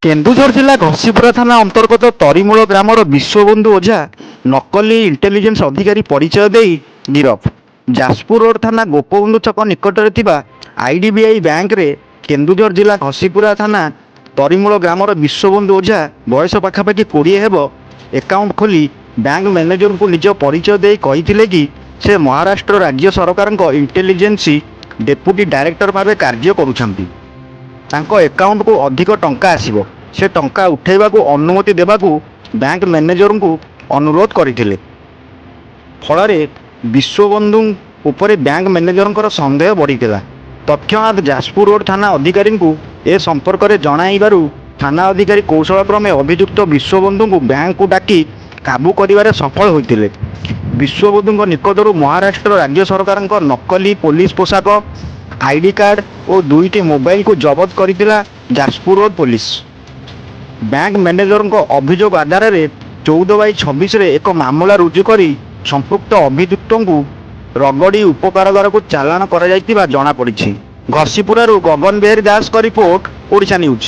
କେନ୍ଦୁଝର ଜିଲ୍ଲା ଘସିପୁରା ଥାନା ଅନ୍ତର୍ଗତ ତରିମୂଳ ଗ୍ରାମର ବିଶ୍ୱବନ୍ଧୁ ଓଝା ନକଲି ଇଣ୍ଟେଲିଜେନ୍ସ ଅଧିକାରୀ ପରିଚୟ ଦେଇ ଗିରଫ। ଯାଜପୁର ରୋଡ ଥାନା ଗୋପବନ୍ଧୁ ଛକ ନିକଟରେ ଥିବା ଆଇଡିବିଆଇ ବ୍ୟାଙ୍କରେ କେନ୍ଦୁଝର ଜିଲ୍ଲା ଘସିପୁରା ଥାନା ତରିମୂଳ ଗ୍ରାମର ବିଶ୍ୱବନ୍ଧୁ ଓଝା ବୟସ ପାଖାପାଖି 20 ହେବ ଆକାଉଣ୍ଟ ଖୋଲି ବ୍ୟାଙ୍କ ମ୍ୟାନେଜରଙ୍କୁ ନିଜ ପରିଚୟ ଦେଇ କହିଥିଲେ କି ସେ ମହାରାଷ୍ଟ୍ର ରାଜ୍ୟ ସରକାରଙ୍କ ଇଣ୍ଟେଲିଜେନ୍ସି ଡେପୁଟି ଡାଇରେକ୍ଟର ଭାବେ କାର୍ଯ୍ୟ କରୁଛନ୍ତି। ତାଙ୍କ ଆକାଉଣ୍ଟକୁ ଅଧିକ ଟଙ୍କା ଆସିବ, ସେ ଟଙ୍କା ଉଠାଇବାକୁ ଅନୁମତି ଦେବାକୁ ବ୍ୟାଙ୍କ ମ୍ୟାନେଜରଙ୍କୁ ଅନୁରୋଧ କରିଥିଲେ। ଫଳରେ ବିଶ୍ୱବନ୍ଧୁ ଉପରେ ବ୍ୟାଙ୍କ ମ୍ୟାନେଜରଙ୍କର ସନ୍ଦେହ ବଢ଼ିଥିଲା। ତଥ୍ୟଣାତ୍ ଯାଜପୁର ରୋଡ ଥାନା ଅଧିକାରୀଙ୍କୁ ଏ ସମ୍ପର୍କରେ ଜଣାଇବାରୁ ଥାନା ଅଧିକାରୀ କୌଶଳକ୍ରମେ ଅଭିଯୁକ୍ତ ବିଶ୍ୱବନ୍ଧୁଙ୍କୁ ବ୍ୟାଙ୍କକୁ ଡାକି କାବୁ କରିବାରେ ସଫଳ ହୋଇଥିଲେ। ବିଶ୍ୱବନ୍ଧୁଙ୍କ ନିକଟରୁ ମହାରାଷ୍ଟ୍ର ରାଜ୍ୟ ସରକାରଙ୍କ ନକଲି ପୋଲିସ ପୋଷାକ, ଆଇଡି କାର୍ଡ ଓ 2ଟି ମୋବାଇଲକୁ ଜବତ କରିଥିଲା ଯାଜପୁର ରୋଡ ପୋଲିସ। ବ୍ୟାଙ୍କ ମ୍ୟାନେଜରଙ୍କ ଅଭିଯୋଗ ଆଧାରରେ 14/26ରେ ଏକ ମାମଲା ରୁଜୁ କରି ସମ୍ପୃକ୍ତ ଅଭିଯୁକ୍ତଙ୍କୁ ରଗଡ଼ି ଉପକାରାଗାରକୁ ଚାଲାଣ କରାଯାଇଥିବା ଜଣାପଡ଼ିଛି। ଘସିପୁରାରୁ ଗଗନ ବିହାରୀ ଦାସଙ୍କ ରିପୋର୍ଟ, ଓଡ଼ିଶା ନ୍ୟୁଜ୍।